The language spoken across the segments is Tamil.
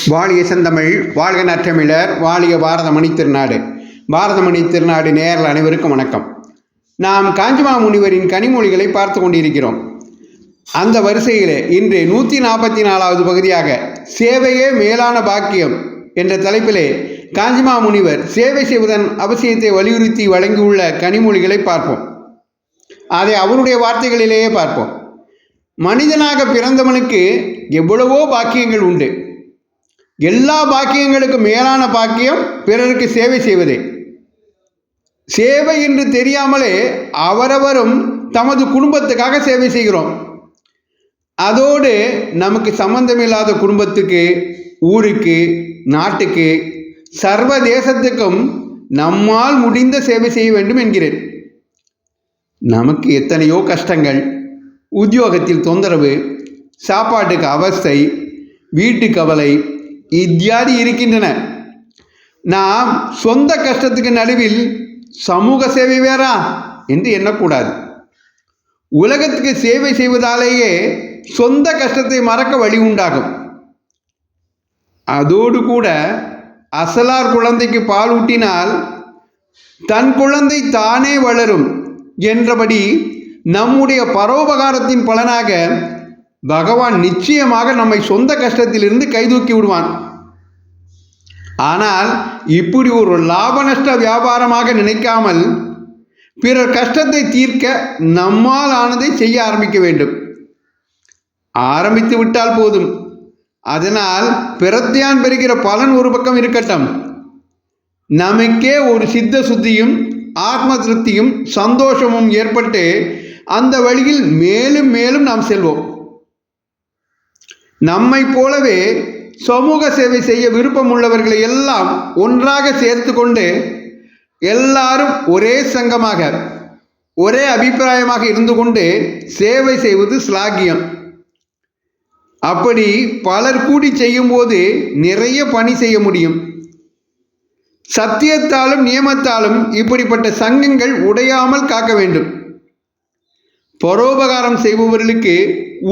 வாழிய செந்தமிழ், வாழ்க நற்றமிழர், வாழிய பாரதமணி திருநாடு. பாரதமணி திருநாடு நேயர்கள் அனைவருக்கும் வணக்கம். நாம் காஞ்சிமா முனிவரின் கனிமொழிகளை பார்த்து கொண்டிருக்கிறோம். அந்த வரிசையிலே இன்று 144வது பகுதியாக சேவையே மேலான பாக்கியம் என்ற தலைப்பிலே காஞ்சிமா முனிவர் சேவை செய்வதன் அவசியத்தை வலியுறுத்தி வழங்கியுள்ள கனிமொழிகளை பார்ப்போம். அதை அவருடைய வார்த்தைகளிலேயே பார்ப்போம். மனிதனாக பிறந்தவனுக்கு எவ்வளவோ பாக்கியங்கள் உண்டு. எல்லா பாக்கியங்களுக்கும் மேலான பாக்கியம் பிறருக்கு சேவை செய்வதே. சேவை என்று தெரியாமலே அவரவரும் தமது குடும்பத்துக்காக சேவை செய்கிறோம். அதோடு நமக்கு சம்பந்தமில்லாத குடும்பத்துக்கு, ஊருக்கு, நாட்டுக்கு, சர்வதேசத்துக்கும் நம்மால் முடிந்த சேவை செய்ய வேண்டும் என்கிறேன். நமக்கு எத்தனையோ கஷ்டங்கள், உத்தியோகத்தில் தொந்தரவு, சாப்பாட்டுக்கு அவஸ்தை, வீட்டு கவலை இத்தியாதி இருக்கின்றன. நாம் சொந்த கஷ்டத்துக்கு நடுவில் சமூக சேவை வேறா என்று எண்ணக்கூடாது. உலகத்துக்கு சேவை செய்வதாலேயே சொந்த கஷ்டத்தை மறக்க வழி உண்டாகும். அதோடு கூட அசலார் குழந்தைக்கு பால் ஊட்டினால் தன் குழந்தை தானே வளரும் என்றபடி நம்முடைய பரோபகாரத்தின் பலனாக பகவான் நிச்சயமாக நம்மை சொந்த கஷ்டத்திலிருந்து கைதூக்கி விடுவான். ஆனால் இப்படி ஒரு லாப நஷ்ட வியாபாரமாக நினைக்காமல் பிறர் கஷ்டத்தை தீர்க்க நம்மால் ஆனதை செய்ய ஆரம்பிக்க வேண்டும். ஆரம்பித்து விட்டால் போதும். அதனால் பிறத்தியான் பெறுகிற பலன் ஒரு பக்கம் இருக்கட்டும், நமக்கே ஒரு சித்த சுத்தியும் ஆத்ம திருப்தியும் சந்தோஷமும் ஏற்பட்டு அந்த வழியில் மேலும் மேலும் நாம் செல்வோம். நம்மை போலவே சமூக சேவை செய்ய விருப்பம் உள்ளவர்களை எல்லாம் ஒன்றாக சேர்த்து கொண்டு எல்லாரும் ஒரே சங்கமாக, ஒரே அபிப்பிராயமாக இருந்து கொண்டு சேவை செய்வது ஸ்லாகியம். அப்படி பலர் கூடி செய்யும்போது நிறைய பணி செய்ய முடியும். சத்தியத்தாலும் நியமத்தாலும் இப்படிப்பட்ட சங்கங்கள் உடையாமல் காக்க வேண்டும். பரோபகாரம் செய்பவர்களுக்கு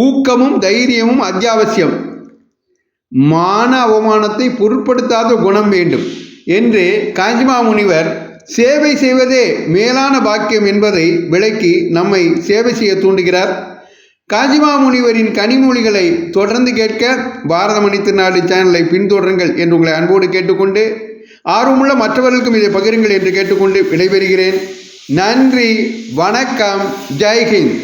ஊக்கமும் தைரியமும் அத்தியாவசியம். மான அவமானத்தை பொருட்படுத்தாத குணம் வேண்டும் என்று காஞ்சிமா முனிவர் சேவை செய்வதே மேலான பாக்கியம் என்பதை விளக்கி நம்மை சேவை செய்ய தூண்டுகிறார். காஞ்சிமா முனிவரின் கனிமொழிகளை தொடர்ந்து கேட்க பாரதமணி திருநாடு சேனலை பின்தொடருங்கள் என்று உங்களை அன்போடு கேட்டுக்கொண்டு, ஆர்வமுள்ள மற்றவர்களுக்கும் இதை பகிருங்கள் என்று கேட்டுக்கொண்டு விடைபெறுகிறேன். நன்றி, வணக்கம், ஜெய்ஹிந்த்.